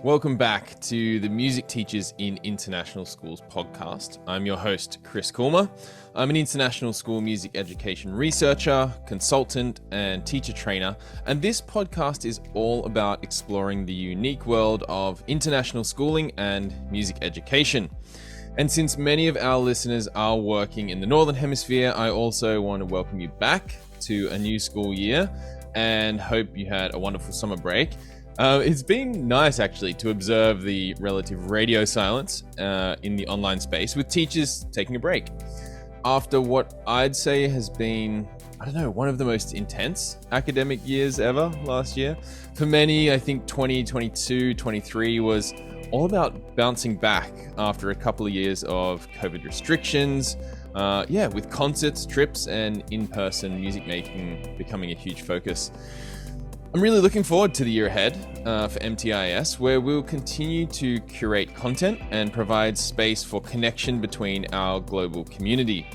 Welcome back to the Music Teachers in International Schools podcast. I'm your host, Chris Coolmer. I'm an international school music education researcher, consultant, and teacher trainer, and this podcast is all about exploring the unique world of international schooling and music education. And since many of our listeners are working in the Northern Hemisphere, I also want to welcome you back to a new school year and hope you had a wonderful summer break. It's been nice, actually, to observe the relative radio silence in the online space with teachers taking a break. After what I'd say has been, one of the most intense academic years ever last year. For many, I think 2022, 23 was all about bouncing back after a couple of years of COVID restrictions, with concerts, trips, and in-person music making becoming a huge focus. I'm really looking forward to the year ahead for MTIIS, where we'll continue to curate content and provide space for connection between our global community.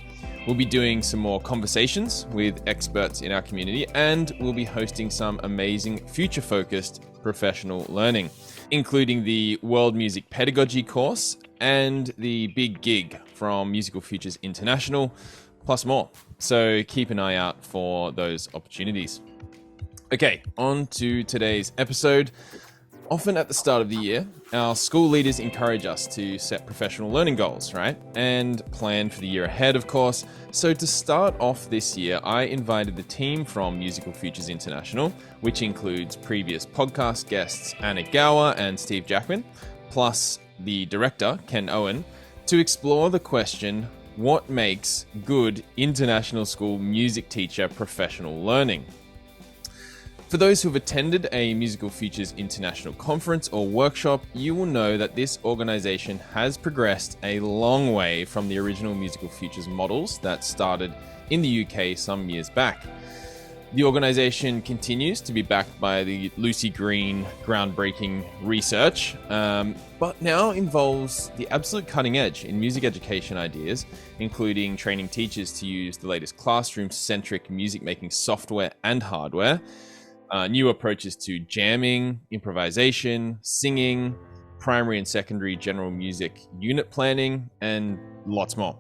We'll be doing some more conversations with experts in our community, and we'll be hosting some amazing future-focused professional learning, including the World Music Pedagogy course and the Big Gig from Musical Futures International, plus more. So keep an eye out for those opportunities. Okay, on to today's episode. Often at the start of the year, our school leaders encourage us to set professional learning goals, right? And plan for the year ahead, of course. So to start off this year, I invited the team from Musical Futures International, which includes previous podcast guests Anna Gower and Steve Jackman, plus the director, Ken Owen, to explore the question, what makes good international school music teacher professional learning? For those who have attended a Musical Futures International conference or workshop, you will know that this organization has progressed a long way from the original Musical Futures models that started in the UK some years back. The organization continues to be backed by the Lucy Green groundbreaking research, but now involves the absolute cutting edge in music education ideas, including training teachers to use the latest classroom-centric music-making software and hardware, new approaches to jamming, improvisation, singing, primary and secondary general music unit planning, and lots more.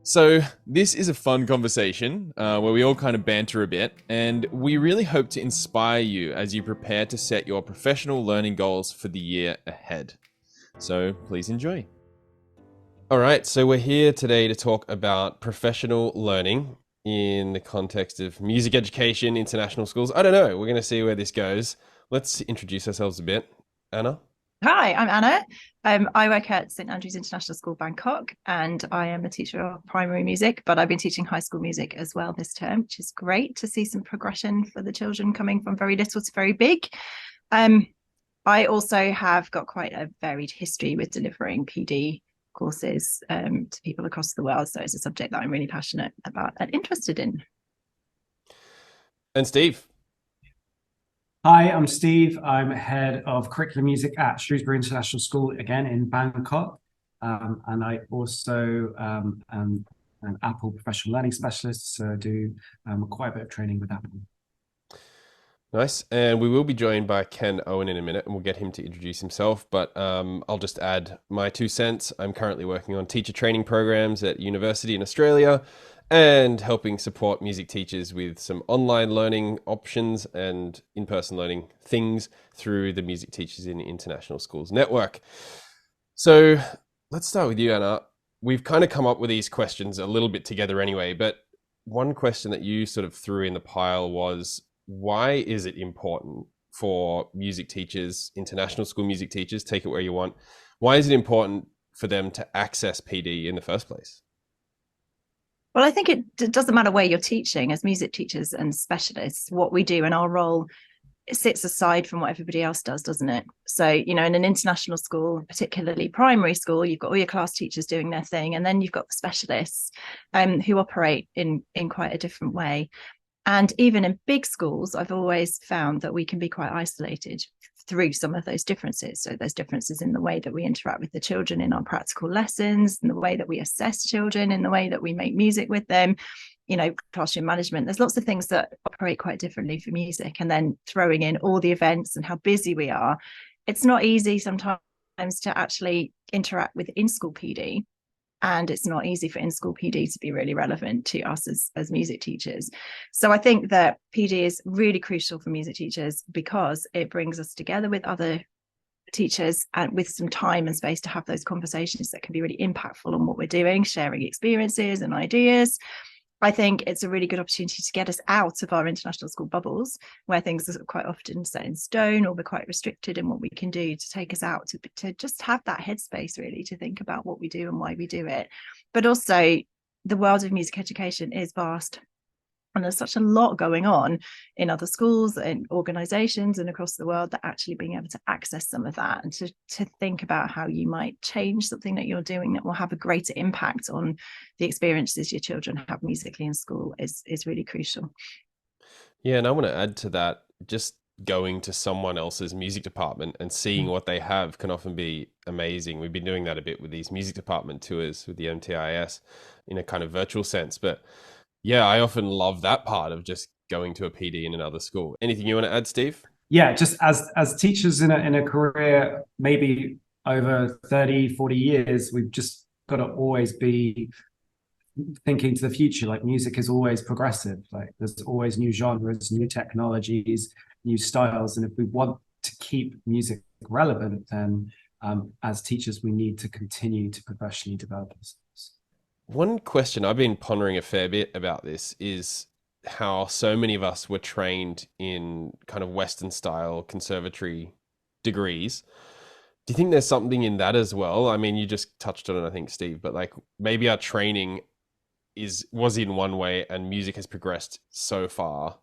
So this is a fun conversation where we all kind of banter a bit, and we really hope to inspire you as you prepare to set your professional learning goals for the year ahead. So please enjoy. All right, so we're here today to talk about professional learning in the context of music education, international schools. I don't know. We're going to see where this goes. Let's introduce ourselves a bit. Anna? Hi, I'm Anna. I work at St Andrews International School, Bangkok, and I am a teacher of primary music, but I've been teaching high school music as well this term, which is great to see some progression for the children coming from very little to very big. I also have got quite a varied history with delivering PD courses to people across the world. So it's a subject that I'm really passionate about and interested in. And Steve. Hi, I'm Steve. I'm head of curriculum music at Shrewsbury International School, again in Bangkok. And I also am an Apple professional learning specialist, so I do quite a bit of training with Apple. Nice. And we will be joined by Ken Owen in a minute, and we'll get him to introduce himself. But I'll just add my 2 cents. I'm currently working on teacher training programs at university in Australia and helping support music teachers with some online learning options and in-person learning things through the Music Teachers in International Schools network. So let's start with you, Anna. We've kind of come up with these questions a little bit together anyway, but one question that you sort of threw in the pile was, why is it important for music teachers, international school music teachers, take it where you want, why is it important for them to access PD in the first place? Well, I think it doesn't matter where you're teaching. As music teachers and specialists, what we do and our role, it sits aside from what everybody else does, doesn't it? So, in an international school, particularly primary school, you've got all your class teachers doing their thing, and then you've got the specialists who operate in quite a different way. And even in big schools, I've always found that we can be quite isolated through some of those differences. So there's differences in the way that we interact with the children in our practical lessons, in the way that we assess children, in the way that we make music with them. classroom management. There's lots of things that operate quite differently for music, and then throwing in all the events and how busy we are, it's not easy sometimes to actually interact with in-school PD, and it's not easy for in-school PD to be really relevant to us as music teachers. So I think that PD is really crucial for music teachers because it brings us together with other teachers and with some time and space to have those conversations that can be really impactful on what we're doing, sharing experiences and ideas. I think it's a really good opportunity to get us out of our international school bubbles, where things are quite often set in stone, or we're quite restricted in what we can do, to take us out to just have that headspace really to think about what we do and why we do it. But also, the world of music education is vast. And there's such a lot going on in other schools and organizations and across the world, that actually being able to access some of that and to think about how you might change something that you're doing that will have a greater impact on the experiences your children have musically in school is really crucial. Yeah, and I want to add to that, just going to someone else's music department and seeing what they have can often be amazing. We've been doing that a bit with these music department tours with the MTIIS in a kind of virtual sense, but yeah, I often love that part of just going to a PD in another school. Anything you want to add, Steve? Yeah, just as teachers in a career, maybe over 30, 40 years, we've just got to always be thinking to the future. Like, music is always progressive. Like, there's always new genres, new technologies, new styles. And if we want to keep music relevant, then as teachers, we need to continue to professionally develop ourselves. One question I've been pondering a fair bit about this is how so many of us were trained in kind of Western style conservatory degrees. Do you think there's something in that as well? I mean, you just touched on it, I think, Steve, but like maybe our training was in one way and music has progressed so far.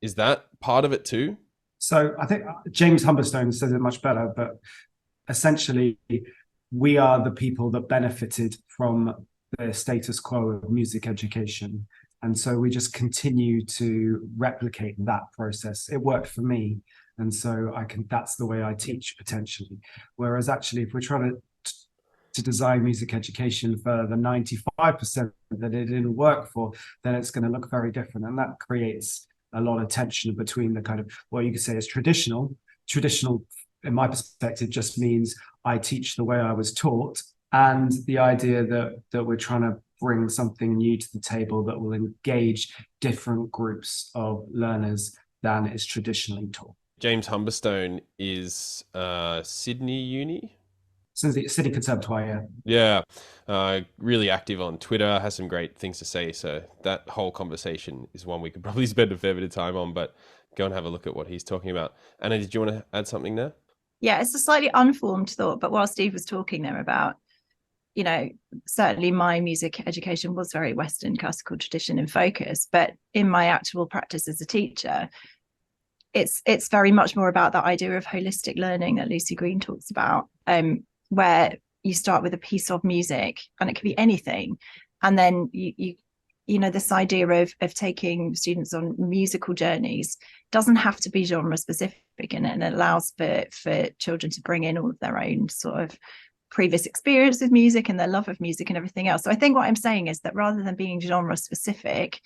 Is that part of it too? So I think James Humberstone says it much better, but essentially we are the people that benefited from the status quo of music education. And so we just continue to replicate that process. It worked for me. And so that's the way I teach potentially. Whereas actually, if we're trying to design music education for the 95% that it didn't work for, then it's going to look very different. And that creates a lot of tension between the kind of what you could say is traditional. Traditional, in my perspective, just means I teach the way I was taught, and the idea that we're trying to bring something new to the table that will engage different groups of learners than is traditionally taught. James Humberstone is Sydney Uni? City Conservatoire, yeah. Yeah, really active on Twitter, has some great things to say. So that whole conversation is one we could probably spend a fair bit of time on, but go and have a look at what he's talking about. Anna, did you want to add something there? Yeah, it's a slightly unformed thought, but while Steve was talking there about, certainly my music education was very Western classical tradition in focus, but in my actual practice as a teacher, it's very much more about that idea of holistic learning that Lucy Green talks about, where you start with a piece of music, and it can be anything, and then you this idea of taking students on musical journeys doesn't have to be genre specific, and it allows for children to bring in all of their own sort of previous experience with music and their love of music and everything else. So I think what I'm saying is that rather than being genre specific,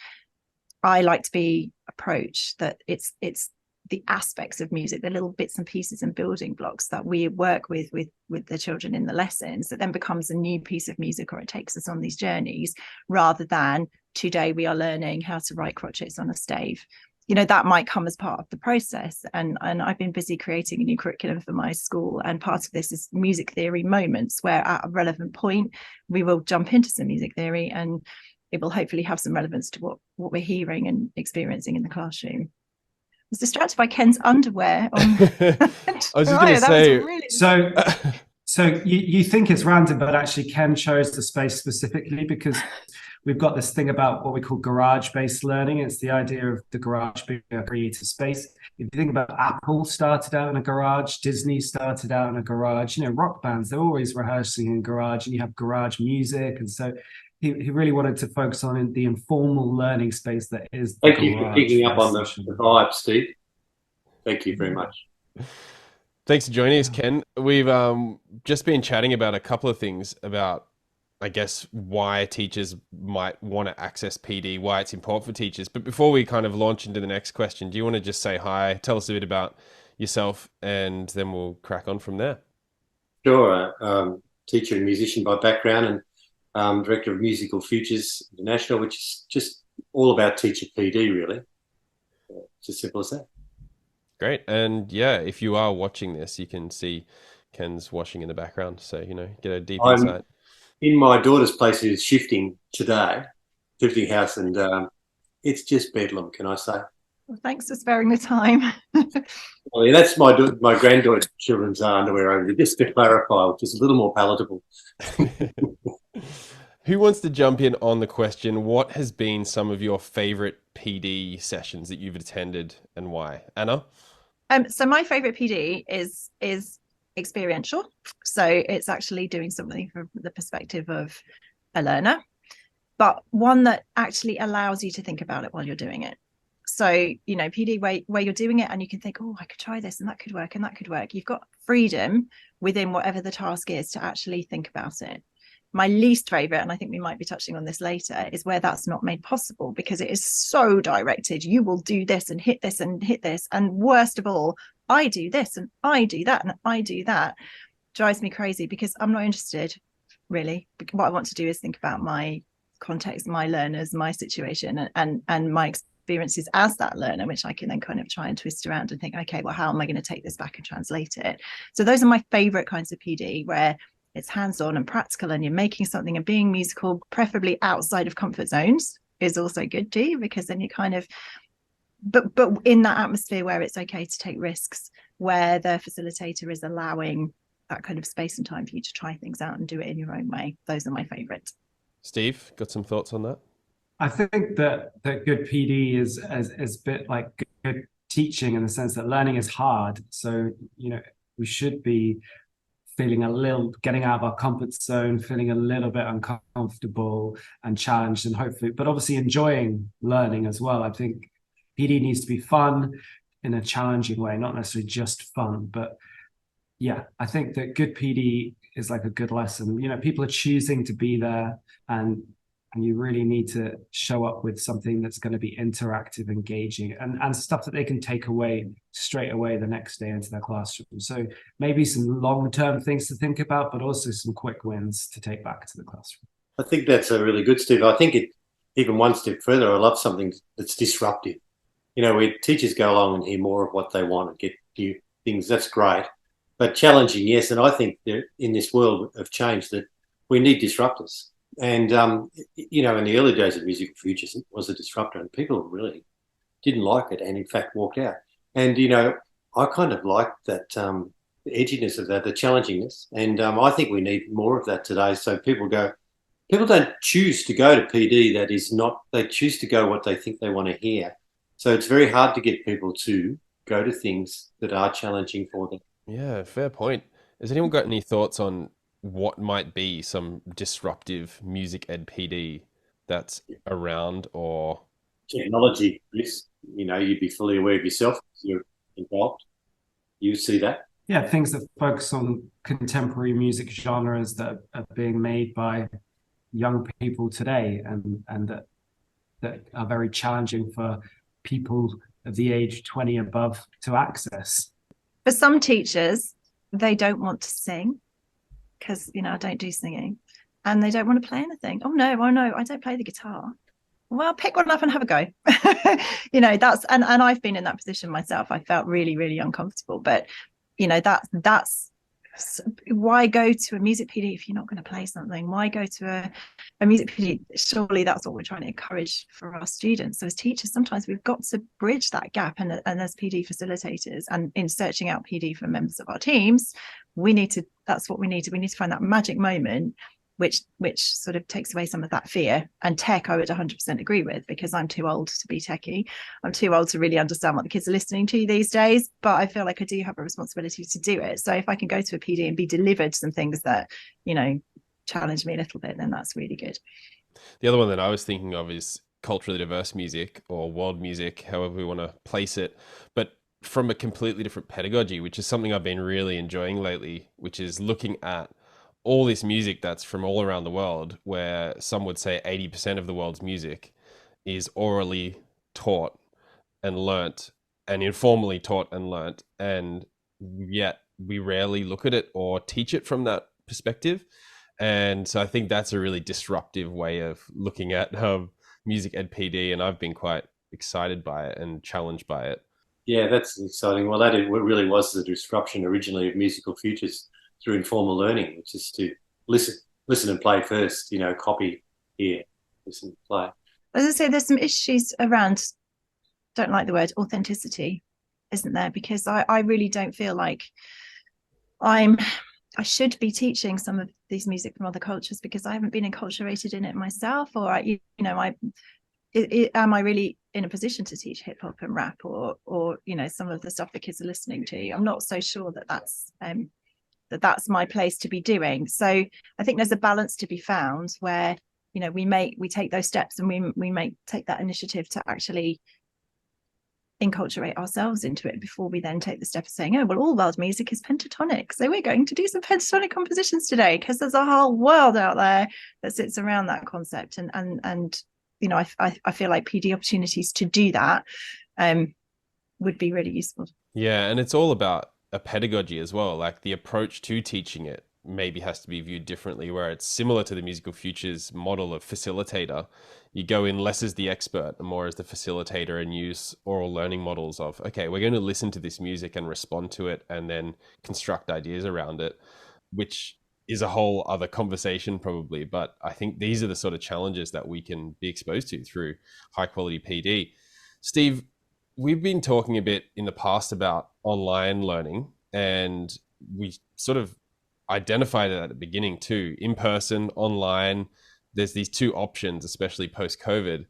I like to be approached that it's the aspects of music, the little bits and pieces and building blocks that we work with the children in the lessons, that then becomes a new piece of music, or it takes us on these journeys, rather than today we are learning how to write crotchets on a stave. That might come as part of the process. And I've been busy creating a new curriculum for my school. And part of this is music theory moments, where at a relevant point, we will jump into some music theory, and it will hopefully have some relevance to what we're hearing and experiencing in the classroom. I was distracted by Ken's underwear. I was just going to say, really... So you think it's random, but actually Ken chose the space specifically because we've got this thing about what we call garage-based learning. It's the idea of the garage being a creative space. If you think about Apple started out in a garage, Disney started out in a garage, rock bands, they're always rehearsing in garage, and you have garage music. And so he really wanted to focus on the informal learning space that is the Thank you for picking up on the vibe, Steve. Thank you very much. Thanks for joining us, Ken. We've just been chatting about a couple of things about I guess, why teachers might want to access PD, why it's important for teachers. But before we kind of launch into the next question, do you want to just say hi, tell us a bit about yourself, and then we'll crack on from there? Sure. Teacher and musician by background, and director of Musical Futures International, which is just all about teacher PD, really. It's as simple as that. Great. And yeah, if you are watching this, you can see Ken's washing in the background. So, get a deep I'm insight. in my daughter's place, who's shifting today, shifting house, and it's just bedlam, can I say? Well, thanks for sparing the time. Well, yeah, that's my granddaughter's children's underwear over there, just to clarify, which is a little more palatable. Who wants to jump in on the question? What has been some of your favorite PD sessions that you've attended and why? Anna? So my favorite PD is experiential. So it's actually doing something from the perspective of a learner, but one that actually allows you to think about it while you're doing it. So, PD where you're doing it and you can think, oh, I could try this and that could work and that could work. You've got freedom within whatever the task is to actually think about it. My least favorite, and I think we might be touching on this later, is where that's not made possible because it is so directed. You will do this and hit this and hit this. And worst of all, I do this and I do that and I do that. Drives me crazy because I'm not interested, really. What I want to do is think about my context, my learners, my situation, and my experiences as that learner, which I can then kind of try and twist around and think, okay, well, how am I going to take this back and translate it? So those are my favorite kinds of PD, where it's hands-on and practical and you're making something, and being musical, preferably outside of comfort zones, is also good too, because then you kind of, but in that atmosphere where it's okay to take risks, where the facilitator is allowing that kind of space and time for you to try things out and do it in your own way. Those are my favorites. Steve, got some thoughts on that? I think that good PD is a bit like good teaching, in the sense that learning is hard. So, we should be feeling getting out of our comfort zone, feeling a little bit uncomfortable and challenged, and hopefully, but obviously enjoying learning as well. I think PD needs to be fun in a challenging way, not necessarily just fun. But yeah, I think that good PD is like a good lesson. People are choosing to be there, and you really need to show up with something that's going to be interactive, engaging, and stuff that they can take away straight away the next day into their classroom. So maybe some long-term things to think about, but also some quick wins to take back to the classroom. I think that's a really good, Steve. I think it even one step further. I love something that's disruptive. Where teachers go along and hear more of what they want and get new things. That's great, but challenging, yes. And I think that in this world of change, that we need disruptors. And, in the early days of Musical Futures, it was a disruptor, and people really didn't like it and, in fact, walked out. And, I kind of like that, the edginess of that, the challengingness. And I think we need more of that today. So people don't choose to go to PD. That is not, they choose to go what they think they want to hear. So it's very hard to get people to go to things that are challenging for them. Yeah, fair point. Has anyone got any thoughts on what might be some disruptive music ed PD that's around? Or technology, yes, you'd be fully aware of yourself if you're involved. You see that? Yeah, things that focus on contemporary music genres that are being made by young people today, and that are very challenging for people of the age 20 above to access. For some teachers, they don't want to sing because, I don't do singing, and they don't want to play anything. Oh no, I don't play the guitar. Well, pick one up and have a go. That's, and I've been in that position myself. I felt really, really uncomfortable, but that's why go to a music PD if you're not going to play something? Why go to a music PD? Surely that's what we're trying to encourage for our students. So as teachers, sometimes we've got to bridge that gap, and as PD facilitators, and in searching out PD for members of our teams, that's what we need to find that magic moment which sort of takes away some of that fear. And tech, I would 100% agree with, because I'm too old to be techie. I'm too old to really understand what the kids are listening to these days, but I feel like I do have a responsibility to do it. So if I can go to a PD and be delivered some things that, challenge me a little bit, then that's really good. The other one that I was thinking of is culturally diverse music, or world music, however we want to place it, but from a completely different pedagogy, which is something I've been really enjoying lately, which is looking at all this music that's from all around the world, where some would say 80% of the world's music is orally taught and learnt and informally taught and learnt, and yet we rarely look at it or teach it from that perspective. And so I think that's a really disruptive way of looking at music ed PD, and I've been quite excited by it and challenged by it. Yeah, that's exciting. Well, that really was the disruption originally of musical futures through informal learning, which is to listen and play first, copy, hear, listen, play. As I say, there's some issues around, don't like the word authenticity, isn't there? Because I really don't feel like I should be teaching some of these music from other cultures, because I haven't been enculturated in it myself, or am I really in a position to teach hip hop and rap, or some of the stuff the kids are listening to? I'm not so sure that's my place to be doing. So I think there's a balance to be found where we take those steps, and we may take that initiative to actually enculturate ourselves into it before we then take the step of saying, oh well, all world music is pentatonic, so we're going to do some pentatonic compositions today, because there's a whole world out there that sits around that concept. And I feel like PD opportunities to do that would be really useful. Yeah, and it's all about a pedagogy as well. Like the approach to teaching it maybe has to be viewed differently, where it's similar to the musical futures model of facilitator. You go in less as the expert and more as the facilitator, and use oral learning models of, okay, we're going to listen to this music and respond to it and then construct ideas around it, which is a whole other conversation probably. But I think these are the sort of challenges that we can be exposed to through high quality PD. Steve, we've been talking a bit in the past about online learning, and we sort of identified it at the beginning too, in person, online. There's these two options, especially post-COVID.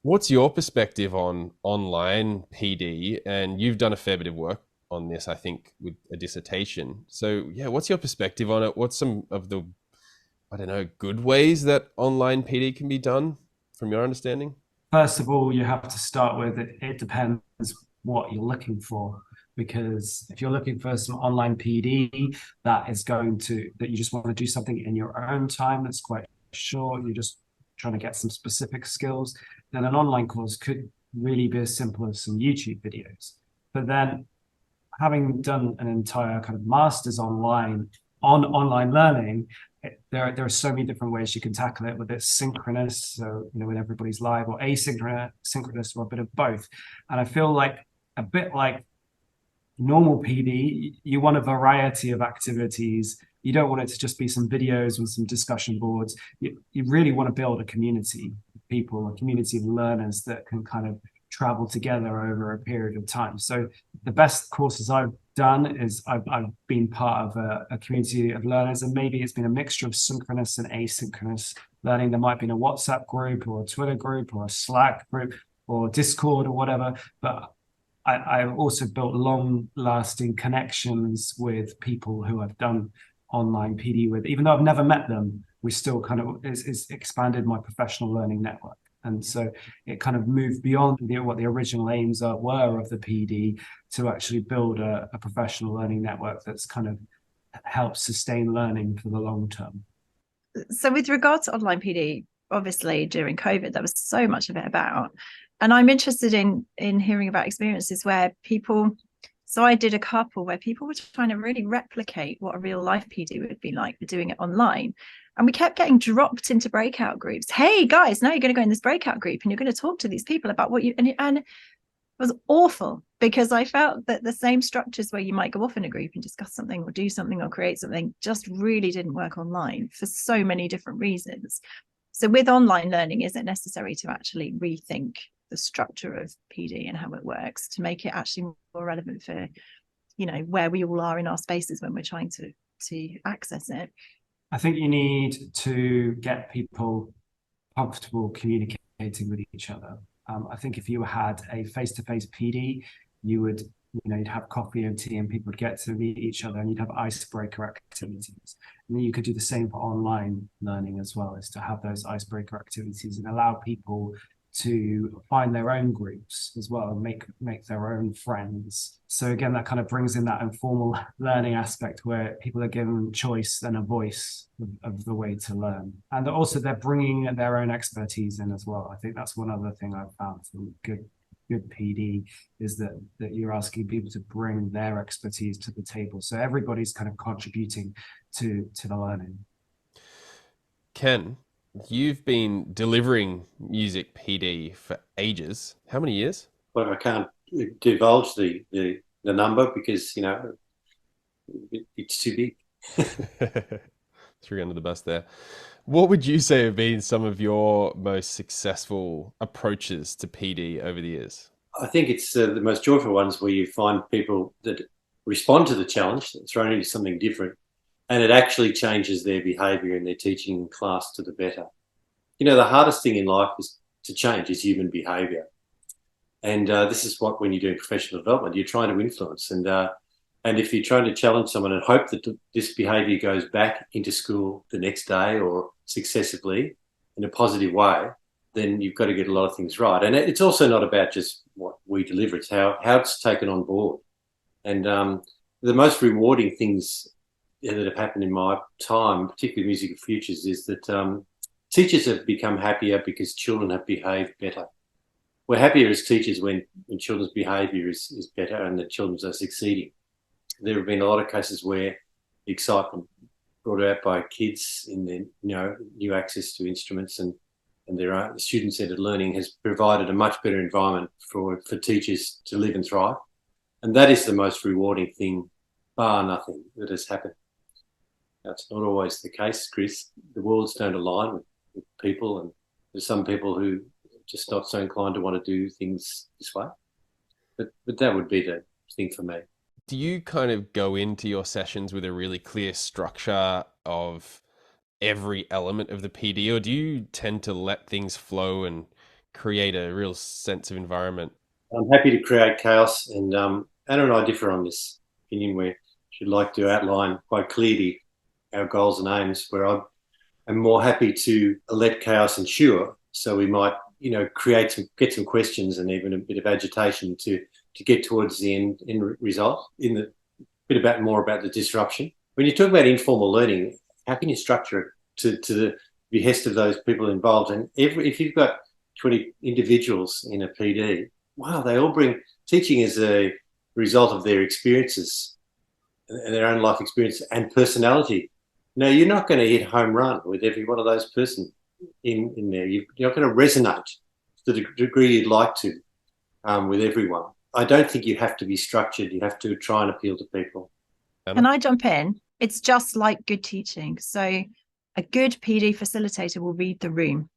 What's your perspective on online PD? And you've done a fair bit of work on this, I think, with a dissertation. So yeah, what's your perspective on it? What's some of the, good ways that online PD can be done from your understanding? First of all, you have to start with it depends what you're looking for. Because if you're looking for some online PD that you just want to do something in your own time that's quite short, you're just trying to get some specific skills, then an online course could really be as simple as some YouTube videos. But then, having done an entire kind of master's on online learning, there are so many different ways you can tackle it, whether it's synchronous, so when everybody's live, or asynchronous, or a bit of both. And I feel like a bit like normal PD, you want a variety of activities. You don't want it to just be some videos with some discussion boards. You really want to build a community of people, a community of learners that can kind of travel together over a period of time. So the best courses I've done is I've been part of a community of learners, and maybe it's been a mixture of synchronous and asynchronous learning. There might be a WhatsApp group or a Twitter group or a Slack group or Discord or whatever, but I've also built long-lasting connections with people who I've done online PD with. Even though I've never met them, we still kind of it's expanded my professional learning network. And so it kind of moved beyond what the original aims were of the PD to actually build a professional learning network that's kind of helps sustain learning for the long term. So with regard to online PD, obviously during COVID, there was so much of it about. And I'm interested in hearing about experiences where so I did a couple where people were trying to really replicate what a real life PD would be like, but doing it online. And we kept getting dropped into breakout groups. Hey guys, now you're going to go in this breakout group and you're going to talk to these people about what and it was awful, because I felt that the same structures where you might go off in a group and discuss something or do something or create something just really didn't work online for so many different reasons. So with online learning, is it necessary to actually rethink the structure of PD and how it works to make it actually more relevant for, where we all are in our spaces when we're trying to access it? I think you need to get people comfortable communicating with each other. I think if you had a face-to-face PD, you would, you'd have coffee and tea and people would get to meet each other, and you'd have icebreaker activities. And then you could do the same for online learning as well, is to have those icebreaker activities and allow people to find their own groups as well and make their own friends. So again, that kind of brings in that informal learning aspect where people are given choice and a voice of the way to learn. And also they're bringing their own expertise in as well. I think that's one other thing I've found from good PD is that you're asking people to bring their expertise to the table. So everybody's kind of contributing to the learning. Ken, you've been delivering music PD for ages. How many years? Well, I can't divulge the number because, it's too big. Threw you under the bus there. What would you say have been some of your most successful approaches to PD over the years? I think it's the most joyful ones where you find people that respond to the challenge, thrown into something different, and it actually changes their behaviour and their teaching in class to the better. The hardest thing in life is to change is human behaviour. And this is what, when you're doing professional development, you're trying to influence. And if you're trying to challenge someone and hope that this behaviour goes back into school the next day or successively in a positive way, then you've got to get a lot of things right. And it's also not about just what we deliver, it's how it's taken on board. And the most rewarding things that have happened in my time, particularly Music of Futures, is that teachers have become happier because children have behaved better. We're happier as teachers when children's behaviour is better and the children are succeeding. There have been a lot of cases where the excitement brought out by kids in their new access to instruments and their student-centred learning has provided a much better environment for teachers to live and thrive. And that is the most rewarding thing, bar nothing, that has happened. That's not always the case, Chris. The worlds don't align with people, and there's some people who are just not so inclined to want to do things this way. But that would be the thing for me. Do you kind of go into your sessions with a really clear structure of every element of the PD, or do you tend to let things flow and create a real sense of environment? I'm happy to create chaos, and Anna and I differ on this opinion where she'd like to outline quite clearly our goals and aims, where I'm more happy to let chaos ensure. So we might, get some questions and even a bit of agitation to get towards the end result, more about the disruption. When you talk about informal learning, how can you structure it to the behest of those people involved? And if you've got 20 individuals in a PD, wow, they all bring teaching as a result of their experiences and their own life experience and personality. No, you're not going to hit home run with every one of those person in there. You're not going to resonate to the degree you'd like to with everyone. I don't think you have to be structured. You have to try and appeal to people. Can I jump in? It's just like good teaching. So a good PD facilitator will read the room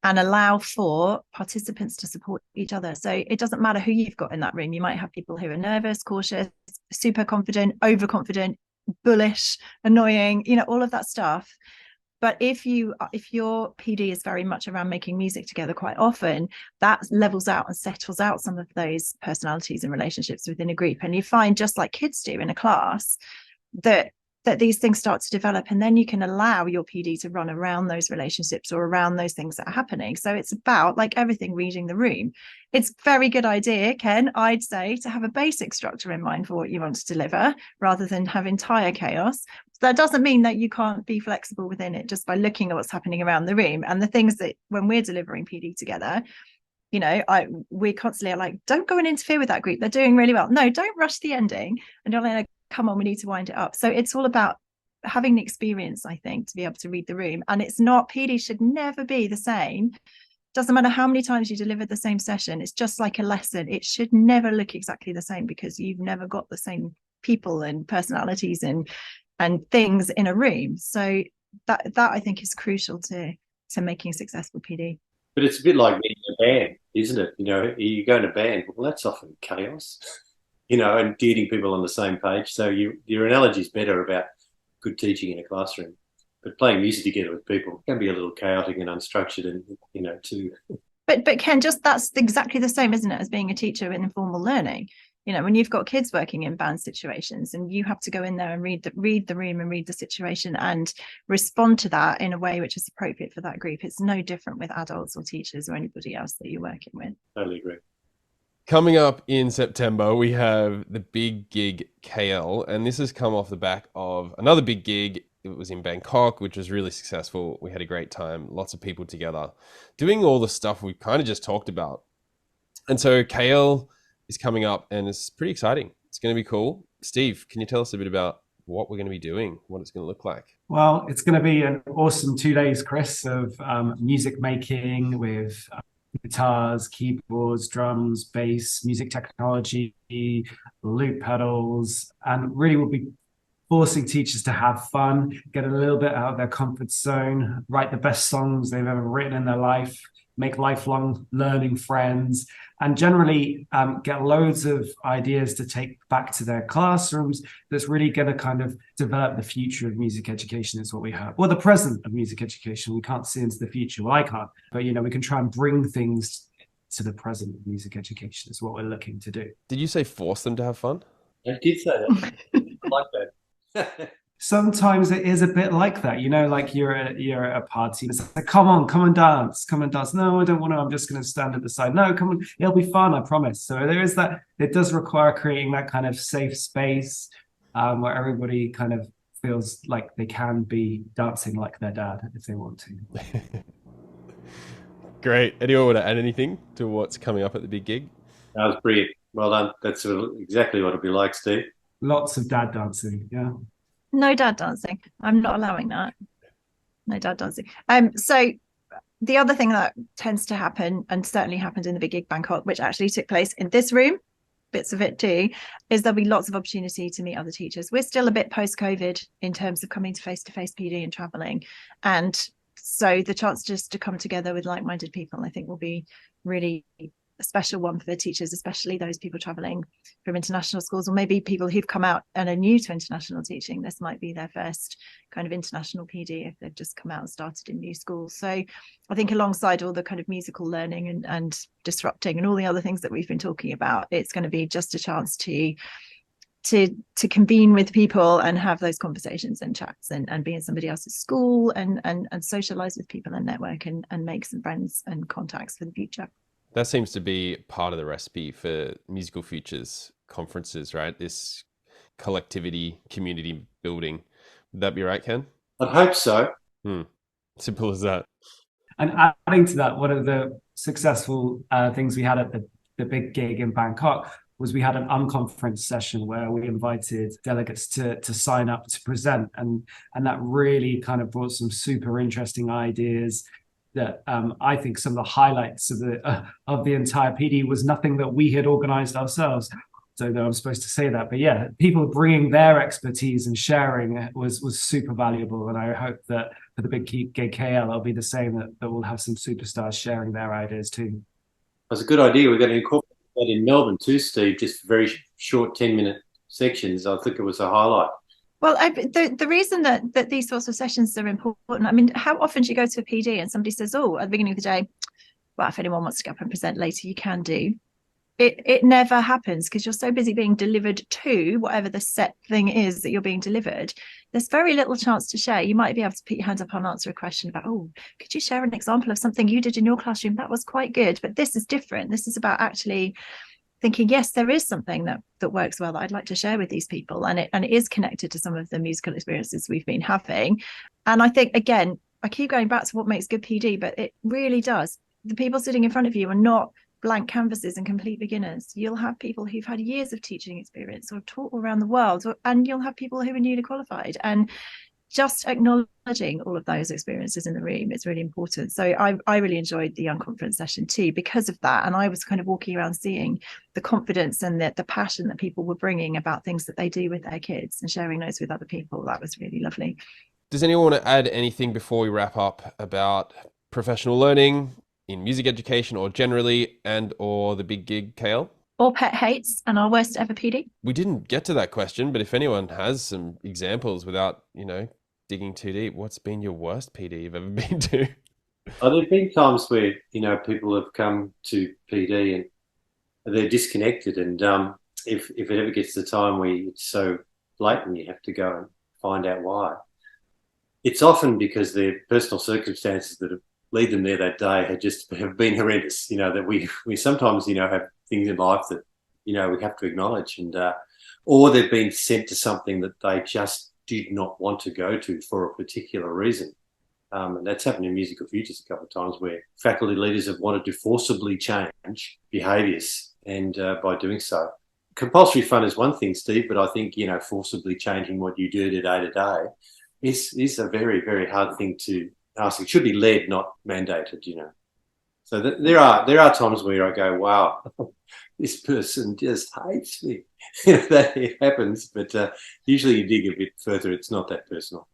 and allow for participants to support each other. So it doesn't matter who you've got in that room. You might have people who are nervous, cautious, super confident, overconfident, bullish, annoying, all of that stuff. But if your PD is very much around making music together, quite often that levels out and settles out some of those personalities and relationships within a group. And you find, just like kids do in a class, that these things start to develop, and then you can allow your PD to run around those relationships or around those things that are happening. So it's about, like everything, reading the room. It's a very good idea, Ken, I'd say, to have a basic structure in mind for what you want to deliver rather than have entire chaos. That doesn't mean that you can't be flexible within it just by looking at what's happening around the room. And the things that, when we're delivering PD together, we constantly are like, don't go and interfere with that group, they're doing really well. No, don't rush the ending. And you're like, come on, we need to wind it up. So it's all about having the experience, I think, to be able to read the room. And it's not, PD should never be the same. Doesn't matter how many times you deliver the same session. It's just like a lesson. It should never look exactly the same, because you've never got the same people and personalities and things in a room. So that I think is crucial to making successful PD. But it's a bit like being in a band, isn't it? You go in a band, well, that's often chaos, and getting people on the same page. So your analogy is better about good teaching in a classroom. But playing music together with people can be a little chaotic and unstructured, and too. But Ken, just that's exactly the same, isn't it, as being a teacher in informal learning? You know, when you've got kids working in band situations and you have to go in there and read the room and read the situation and respond to that in a way which is appropriate for that group. It's no different with adults or teachers or anybody else that you're working with. Totally agree. Coming up in September, we have the big gig KL, and this has come off the back of another big gig. It was in Bangkok, which was really successful. We had a great time, lots of people together, doing all the stuff we kind of just talked about. And so KL is coming up, and it's pretty exciting. It's going to be cool. Steve, can you tell us a bit about what we're going to be doing, what it's going to look like? Well, it's going to be an awesome 2 days, Chris, of music making with guitars, keyboards, drums, bass, music technology, loop pedals, and really we'll be forcing teachers to have fun, get a little bit out of their comfort zone, write the best songs they've ever written in their life, make lifelong learning friends, and generally get loads of ideas to take back to their classrooms. That's really going to kind of develop the future of music education is what we have. Well, the present of music education. We can't see into the future. Well, I can't. But, you know, we can try and bring things to the present of music education is what we're looking to do. Did you say force them to have fun? I did say that. I like that. Sometimes it is a bit like that, you know, like you're at a party. It's like, come on dance, come and dance. No, I don't want to. I'm just going to stand at the side. No, come on, it'll be fun, I promise. So there is that. It does require creating that kind of safe space where everybody kind of feels like they can be dancing like their dad if they want to. Great. Anyone want to add anything to what's coming up at the big gig? That was brilliant. Well done. That's exactly what it'll be like, Steve. Lots of dad dancing, yeah. No dad dancing. I'm not allowing that. No dad dancing. So the other thing that tends to happen, and certainly happened in the big gig Bangkok, which actually took place in this room, bits of it too, is there'll be lots of opportunity to meet other teachers. We're still a bit post-COVID in terms of coming to face-to-face PD and traveling. And so the chance just to come together with like-minded people, I think will be really a special one for the teachers, especially those people traveling from international schools, or maybe people who've come out and are new to international teaching. This might be their first kind of international PD if they've just come out and started in new schools. So I think alongside all the kind of musical learning and disrupting and all the other things that we've been talking about, it's going to be just a chance to convene with people and have those conversations and chats and be in somebody else's school and socialize with people and network and make some friends and contacts for the future. That seems to be part of the recipe for Musical Futures conferences, right? This collectivity, community building. Would that be right, Ken? I'd hope so. Simple as that. And adding to that, one of the successful things we had at the big gig in Bangkok was we had an unconference session where we invited delegates to sign up to present. And that really kind of brought some super interesting ideas that I think some of the highlights of the entire PD was nothing that we had organized ourselves. Don't know I'm supposed to say that, but yeah, people bringing their expertise and sharing was super valuable. And I hope that for the big gig KL, it'll be the same, that we'll have some superstars sharing their ideas too. That's a good idea. We're going to incorporate that in Melbourne too, Steve, just very short 10-minute sections. I think it was a highlight. Well, the reason that these sorts of sessions are important, I mean, how often do you go to a PD and somebody says, oh, at the beginning of the day, well, if anyone wants to get up and present later, you can do. It never happens because you're so busy being delivered to whatever the set thing is that you're being delivered. There's very little chance to share. You might be able to put your hand up and answer a question about, oh, could you share an example of something you did in your classroom? That was quite good, but this is different. This is about actually thinking, yes, there is something that works well that I'd like to share with these people. And it is connected to some of the musical experiences we've been having. And I think, again, I keep going back to what makes good PD, but it really does. The people sitting in front of you are not blank canvases and complete beginners. You'll have people who've had years of teaching experience or have taught around the world, and you'll have people who are newly qualified. And just acknowledging all of those experiences in the room is really important. So I really enjoyed the unconference session too because of that. And I was kind of walking around seeing the confidence and the passion that people were bringing about things that they do with their kids and sharing those with other people. That was really lovely. Does anyone want to add anything before we wrap up about professional learning in music education or generally, and or the big gig KL? Or pet hates and our worst ever PD? We didn't get to that question, but if anyone has some examples without, digging too deep, what's been your worst PD you've ever been to? There have been times where, people have come to PD and they're disconnected and if it ever gets to the time where it's so blatant you have to go and find out why, it's often because their personal circumstances that lead them there that day have been horrendous. That we sometimes have things in life that we have to acknowledge, and or they've been sent to something that they just did not want to go to for a particular reason. And that's happened in musical futures a couple of times, where faculty leaders have wanted to forcibly change behaviours, and by doing so, compulsory fun is one thing, Steve, but I think forcibly changing what you do to day is a very, very hard thing to ask. It should be led, not mandated. So there are times where I go, wow, this person just hates me. That it happens, but usually you dig a bit further, it's not that personal.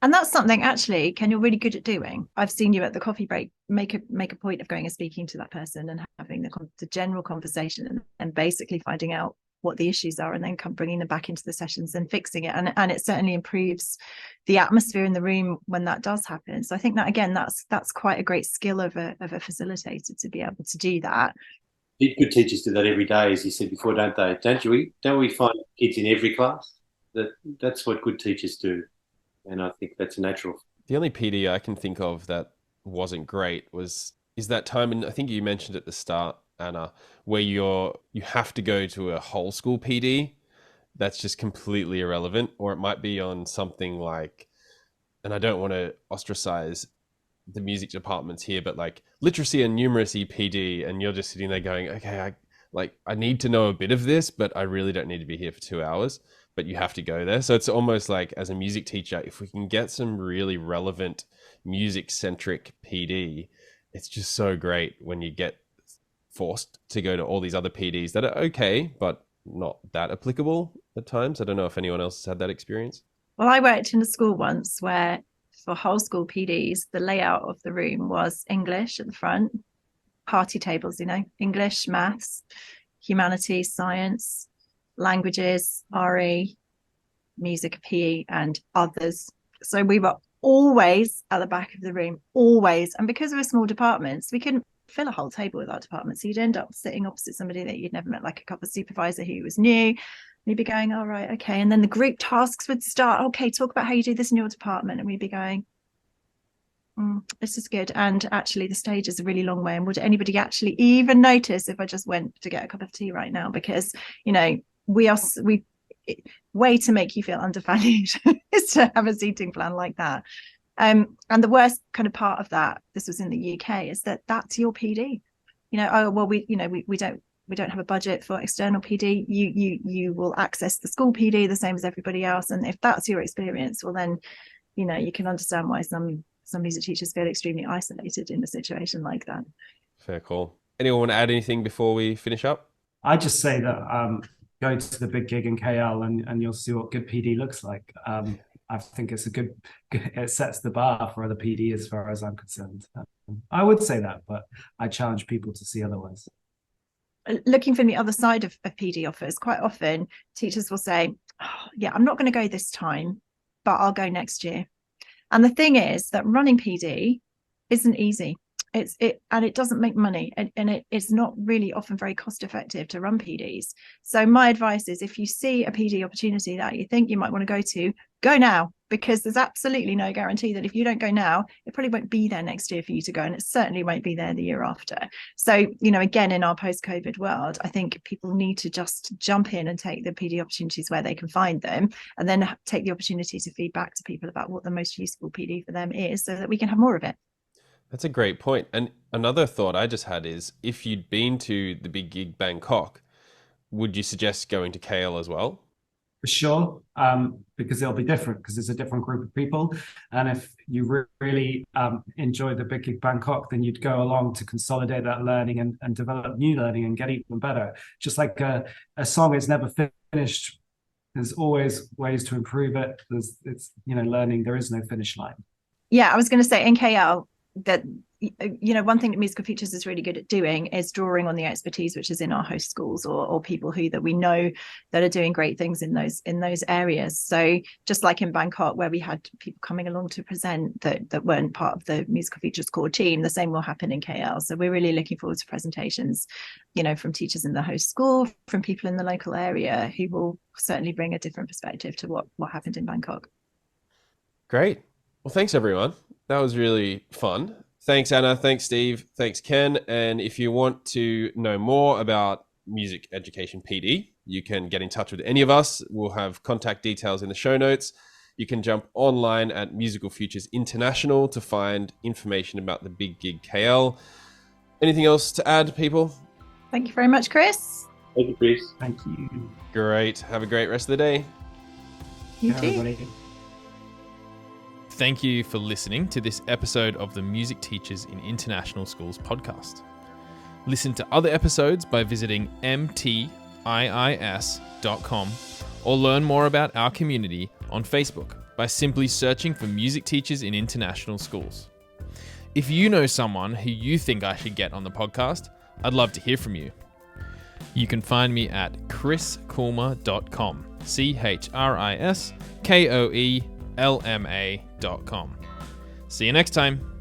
And that's something, actually, Ken, you're really good at doing. I've seen you at the coffee break make a point of going and speaking to that person and having the general conversation and basically finding out what the issues are, and then bringing them back into the sessions and fixing it. And it certainly improves the atmosphere in the room when that does happen. So I think that, again, that's quite a great skill of a facilitator, to be able to do that. Good teachers do that every day, as you said before, don't they? Don't we find kids in every class? That's what good teachers do. And I think that's natural. The only PD I can think of that wasn't great is that time, and I think you mentioned at the start, Anna, where you have to go to a whole school PD. That's just completely irrelevant. Or it might be on something like, and I don't want to ostracize the music departments here, but like literacy and numeracy PD, and you're just sitting there going, okay, I need to know a bit of this, but I really don't need to be here for 2 hours. But you have to go there. So it's almost like, as a music teacher, if we can get some really relevant music-centric PD, it's just so great when you get forced to go to all these other PDs that are okay, but not that applicable at times. I don't know if anyone else has had that experience. Well, I worked in a school once where for whole school PDs, the layout of the room was English at the front, party tables, English, maths, humanities, science, languages, RE, music, PE, and others. So we were always at the back of the room, always. And because we were small departments, we couldn't fill a whole table with our department. So you'd end up sitting opposite somebody that you'd never met, like a cover supervisor who was new. And you'd be going, all right, okay. And then the group tasks would start. Okay, talk about how you do this in your department. And we'd be going, this is good. And actually the stage is a really long way. And would anybody actually even notice if I just went to get a cup of tea right now? Because, we way to make you feel undervalued is to have a seating plan like that. And the worst kind of part of that, this was in the UK, is that's your PD. We don't have a budget for external PD. You will access the school PD the same as everybody else. And if that's your experience, well then, you can understand why some music teachers feel extremely isolated in a situation like that. Fair call. Anyone want to add anything before we finish up? I just say that go to the big gig in KL and you'll see what good PD looks like. I think it's it sets the bar for other PD as far as I'm concerned. I would say that, but I challenge people to see otherwise. Looking from the other side of PD offers, quite often teachers will say, oh, yeah, I'm not going to go this time, but I'll go next year. And the thing is that running PD isn't easy. And it doesn't make money, and it's not really often very cost effective to run PDs. So my advice is, if you see a PD opportunity that you think you might want to go now, because there's absolutely no guarantee that if you don't go now, it probably won't be there next year for you to go, and it certainly won't be there the year after. So, again, in our post-COVID world, I think people need to just jump in and take the PD opportunities where they can find them, and then take the opportunity to feed back to people about what the most useful PD for them is, so that we can have more of it. That's a great point. And another thought I just had is, if you'd been to the big gig Bangkok, would you suggest going to KL as well? For sure, because it'll be different, because it's a different group of people. And if you really enjoy the big gig Bangkok, then you'd go along to consolidate that learning and develop new learning and get even better. Just like a song is never finished, there's always ways to improve it. It's learning, there is no finish line. Yeah, I was going to say, in KL, that, one thing that musical features is really good at doing is drawing on the expertise which is in our host schools, or people that we know that are doing great things in those areas. So just like in Bangkok, where we had people coming along to present that weren't part of the musical features core team, the same will happen in KL. So we're really looking forward to presentations, from teachers in the host school, from people in the local area, who will certainly bring a different perspective to what happened in Bangkok. Great. Well, thanks everyone. That was really fun. Thanks, Anna. Thanks, Steve. Thanks, Ken. And if you want to know more about Music Education PD, you can get in touch with any of us. We'll have contact details in the show notes. You can jump online at Musical Futures International to find information about the Big Gig KL. Anything else to add, people? Thank you very much, Chris. Thank you, Chris. Thank you. Great. Have a great rest of the day. You too. Everybody. Thank you for listening to this episode of the Music Teachers in International Schools podcast. Listen to other episodes by visiting MTIIS.com or learn more about our community on Facebook by simply searching for Music Teachers in International Schools. If you know someone who you think I should get on the podcast, I'd love to hear from you. You can find me at chriskoelma.com, ChrisKoelma.com. See you next time.